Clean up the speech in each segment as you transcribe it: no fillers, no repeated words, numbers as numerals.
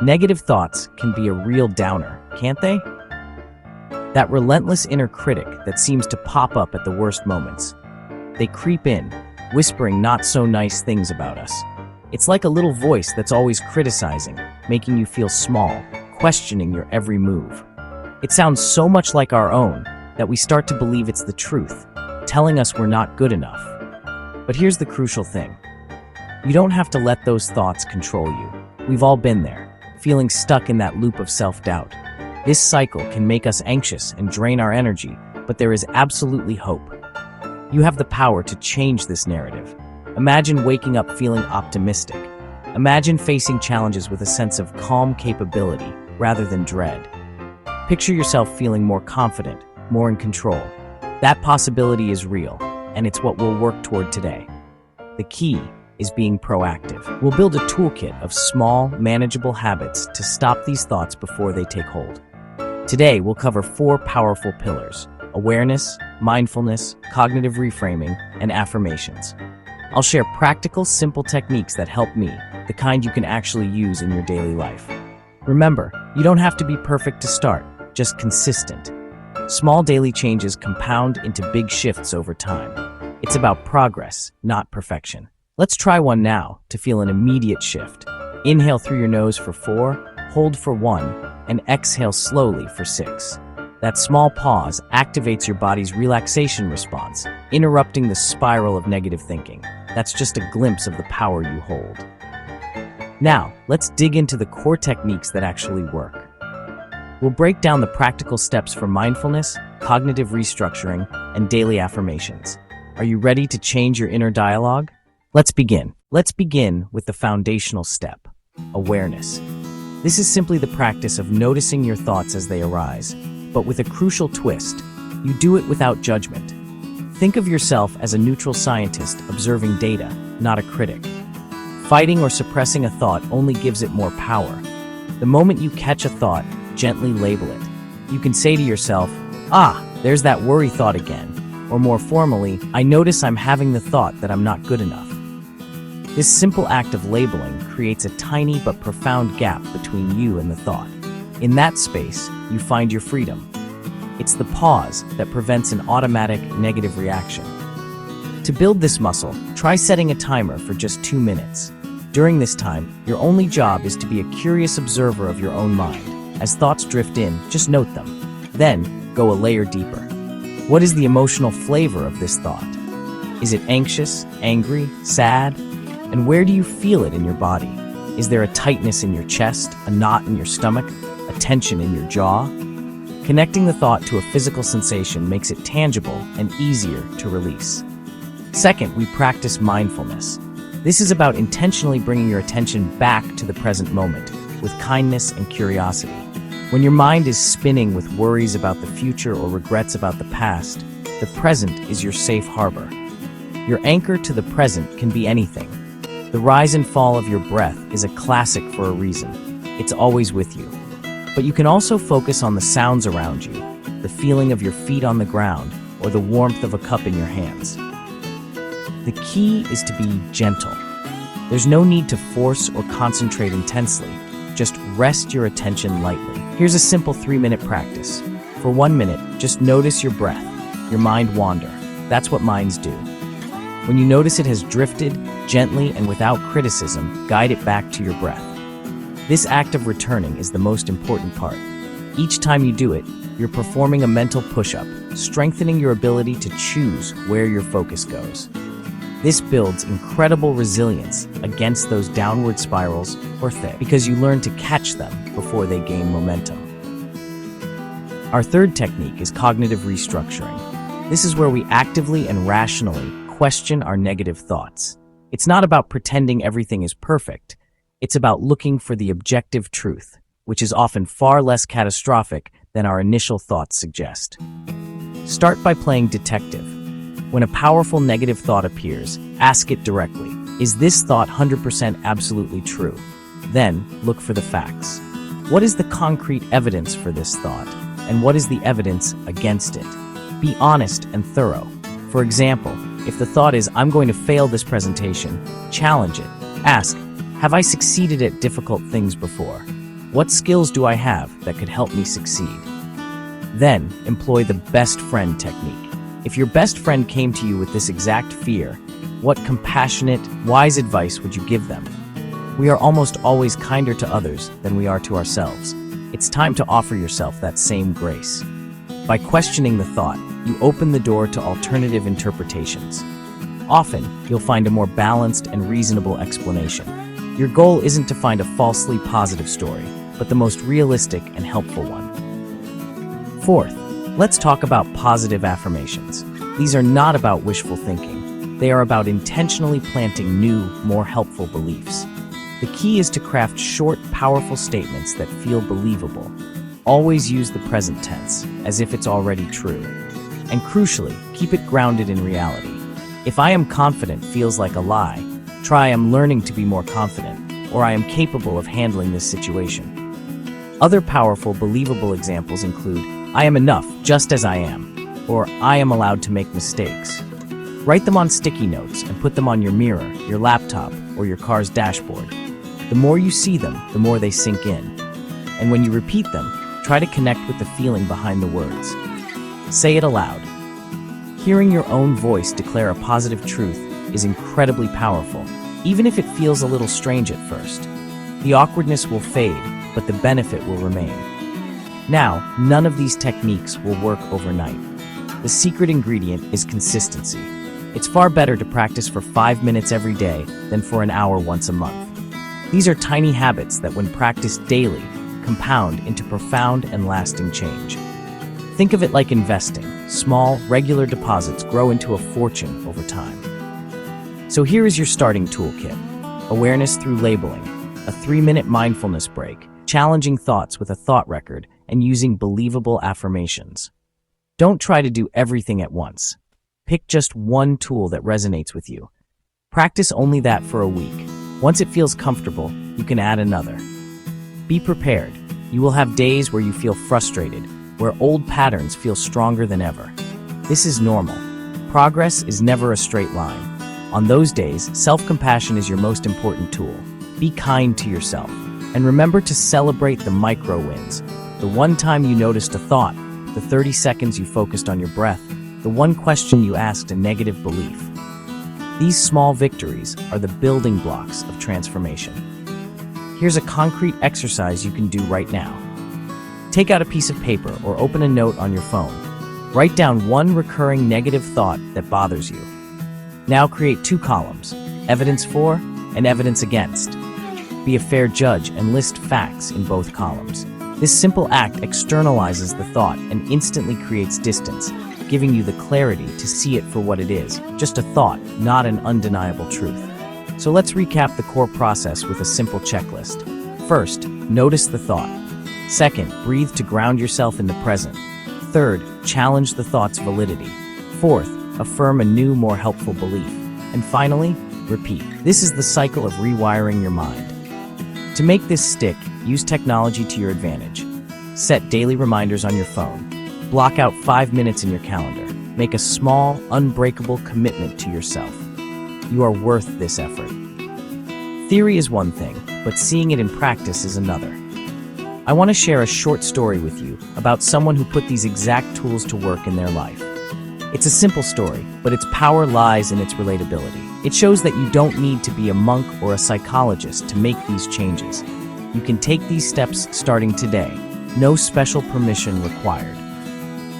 Negative thoughts can be a real downer, can't they? That relentless inner critic that seems to pop up at the worst moments. They creep in, whispering not so nice things about us. It's like a little voice that's always criticizing, making you feel small, questioning your every move. It sounds so much like our own that we start to believe it's the truth, telling us we're not good enough. But here's the crucial thing. You don't have to let those thoughts control you. We've all been there, feeling stuck in that loop of self-doubt. This cycle can make us anxious and drain our energy, but there is absolutely hope. You have the power to change this narrative. Imagine waking up feeling optimistic. Imagine facing challenges with a sense of calm capability rather than dread. Picture yourself feeling more confident, more in control. That possibility is real, and it's what we'll work toward today. The key is being proactive. We'll build a toolkit of small, manageable habits to stop these thoughts before they take hold. Today, we'll cover 4 powerful pillars: awareness, mindfulness, cognitive reframing, and affirmations. I'll share practical, simple techniques that help me, the kind you can actually use in your daily life. Remember, you don't have to be perfect to start, just consistent. Small daily changes compound into big shifts over time. It's about progress, not perfection. Let's try one now to feel an immediate shift. Inhale through your nose for 4, hold for 1, and exhale slowly for 6. That small pause activates your body's relaxation response, interrupting the spiral of negative thinking. That's just a glimpse of the power you hold. Now, let's dig into the core techniques that actually work. We'll break down the practical steps for mindfulness, cognitive restructuring, and daily affirmations. Are you ready to change your inner dialogue? Let's begin. Let's begin with the foundational step, awareness. This is simply the practice of noticing your thoughts as they arise, but with a crucial twist. You do it without judgment. Think of yourself as a neutral scientist observing data, not a critic. Fighting or suppressing a thought only gives it more power. The moment you catch a thought, gently label it. You can say to yourself, there's that worry thought again. Or more formally, I notice I'm having the thought that I'm not good enough. This simple act of labeling creates a tiny but profound gap between you and the thought. In that space, you find your freedom. It's the pause that prevents an automatic negative reaction. To build this muscle, try setting a timer for just 2 minutes. During this time, your only job is to be a curious observer of your own mind. As thoughts drift in, just note them. Then, go a layer deeper. What is the emotional flavor of this thought? Is it anxious, angry, sad? And where do you feel it in your body? Is there a tightness in your chest, a knot in your stomach, a tension in your jaw? Connecting the thought to a physical sensation makes it tangible and easier to release. Second, we practice mindfulness. This is about intentionally bringing your attention back to the present moment with kindness and curiosity. When your mind is spinning with worries about the future or regrets about the past, the present is your safe harbor. Your anchor to the present can be anything. The rise and fall of your breath is a classic for a reason. It's always with you. But you can also focus on the sounds around you, the feeling of your feet on the ground, or the warmth of a cup in your hands. The key is to be gentle. There's no need to force or concentrate intensely. Just rest your attention lightly. Here's a simple 3-minute practice. For 1 minute, just notice your breath, your mind wander. That's what minds do. When you notice it has drifted, gently and without criticism, guide it back to your breath. This act of returning is the most important part. Each time you do it, you're performing a mental push-up, strengthening your ability to choose where your focus goes. This builds incredible resilience against those downward spirals because you learn to catch them before they gain momentum. Our third technique is cognitive restructuring. This is where we actively and rationally question our negative thoughts. It's not about pretending everything is perfect. It's about looking for the objective truth, which is often far less catastrophic than our initial thoughts suggest. Start by playing detective. When a powerful negative thought appears, ask it directly. Is this thought 100% absolutely true? Then, look for the facts. What is the concrete evidence for this thought? And what is the evidence against it? Be honest and thorough. For example, if the thought is, I'm going to fail this presentation, challenge it. Ask, have I succeeded at difficult things before? What skills do I have that could help me succeed? Then, employ the best friend technique. If your best friend came to you with this exact fear, what compassionate, wise advice would you give them? We are almost always kinder to others than we are to ourselves. It's time to offer yourself that same grace. By questioning the thought, you open the door to alternative interpretations. Often, you'll find a more balanced and reasonable explanation. Your goal isn't to find a falsely positive story, but the most realistic and helpful one. Fourth, let's talk about positive affirmations. These are not about wishful thinking. They are about intentionally planting new, more helpful beliefs. The key is to craft short, powerful statements that feel believable. Always use the present tense, as if it's already true. And crucially, keep it grounded in reality. If I am confident feels like a lie, try I'm learning to be more confident, or I am capable of handling this situation. Other powerful, believable examples include, I am enough just as I am, or I am allowed to make mistakes. Write them on sticky notes and put them on your mirror, your laptop, or your car's dashboard. The more you see them, the more they sink in. And when you repeat them, try to connect with the feeling behind the words. Say it aloud. Hearing your own voice declare a positive truth is incredibly powerful, even if it feels a little strange at first. The awkwardness will fade, but the benefit will remain. Now, none of these techniques will work overnight. The secret ingredient is consistency. It's far better to practice for 5 minutes every day than for an hour once a month. These are tiny habits that, when practiced daily, compound into profound and lasting change. Think of it like investing. Small, regular deposits grow into a fortune over time. So here is your starting toolkit. Awareness through labeling, a 3-minute mindfulness break, challenging thoughts with a thought record, and using believable affirmations. Don't try to do everything at once. Pick just one tool that resonates with you. Practice only that for a week. Once it feels comfortable, you can add another. Be prepared. You will have days where you feel frustrated, where old patterns feel stronger than ever. This is normal. Progress is never a straight line. On those days, self-compassion is your most important tool. Be kind to yourself. And remember to celebrate the micro wins. The one time you noticed a thought, the 30 seconds you focused on your breath, the one question you asked a negative belief. These small victories are the building blocks of transformation. Here's a concrete exercise you can do right now. Take out a piece of paper or open a note on your phone. Write down one recurring negative thought that bothers you. Now create 2 columns, evidence for and evidence against. Be a fair judge and list facts in both columns. This simple act externalizes the thought and instantly creates distance, giving you the clarity to see it for what it is, just a thought, not an undeniable truth. So let's recap the core process with a simple checklist. First, notice the thought. Second, breathe to ground yourself in the present. Third, challenge the thought's validity. Fourth, affirm a new, more helpful belief. And finally, repeat. This is the cycle of rewiring your mind. To make this stick, use technology to your advantage. Set daily reminders on your phone. Block out 5 minutes in your calendar. Make a small, unbreakable commitment to yourself. You are worth this effort. Theory is one thing, but seeing it in practice is another. I want to share a short story with you about someone who put these exact tools to work in their life. It's a simple story, but its power lies in its relatability. It shows that you don't need to be a monk or a psychologist to make these changes. You can take these steps starting today. No special permission required.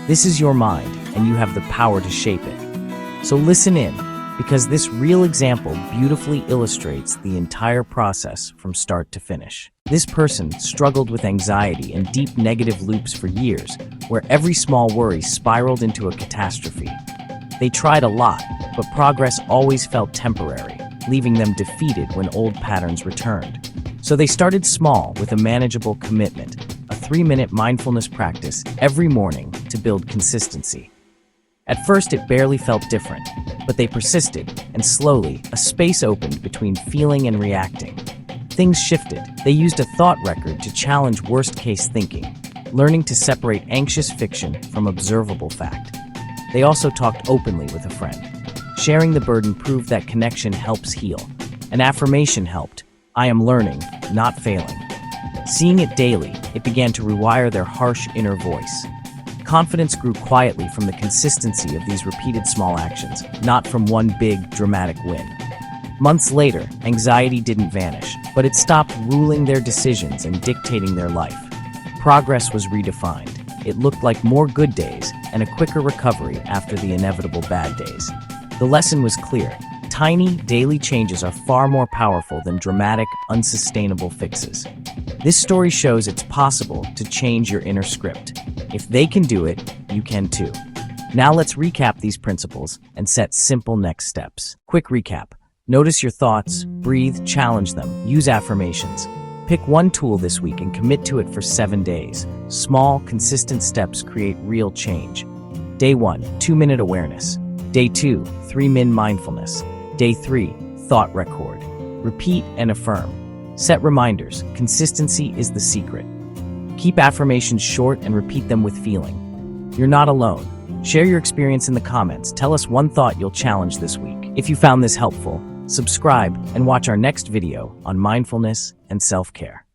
This is your mind, and you have the power to shape it. So listen in, because this real example beautifully illustrates the entire process from start to finish. This person struggled with anxiety and deep negative loops for years, where every small worry spiraled into a catastrophe. They tried a lot, but progress always felt temporary, leaving them defeated when old patterns returned. So they started small with a manageable commitment, a 3-minute mindfulness practice every morning to build consistency. At first, it barely felt different, but they persisted, and slowly, a space opened between feeling and reacting. Things shifted. They used a thought record to challenge worst-case thinking, learning to separate anxious fiction from observable fact. They also talked openly with a friend. Sharing the burden proved that connection helps heal. An affirmation helped. I am learning, not failing. Seeing it daily, it began to rewire their harsh inner voice. Confidence grew quietly from the consistency of these repeated small actions, not from one big, dramatic win. Months later, anxiety didn't vanish, but it stopped ruling their decisions and dictating their life. Progress was redefined. It looked like more good days and a quicker recovery after the inevitable bad days. The lesson was clear. Tiny, daily changes are far more powerful than dramatic, unsustainable fixes. This story shows it's possible to change your inner script. If they can do it, you can too. Now let's recap these principles and set simple next steps. Quick recap. Notice your thoughts, breathe, challenge them, use affirmations. Pick one tool this week and commit to it for 7 days. Small, consistent steps create real change. Day 1, 2-minute awareness. Day 2, 3-min mindfulness. Day 3, thought record. Repeat and affirm. Set reminders. Consistency is the secret. Keep affirmations short and repeat them with feeling. You're not alone. Share your experience in the comments. Tell us one thought you'll challenge this week. If you found this helpful, subscribe and watch our next video on mindfulness and self-care.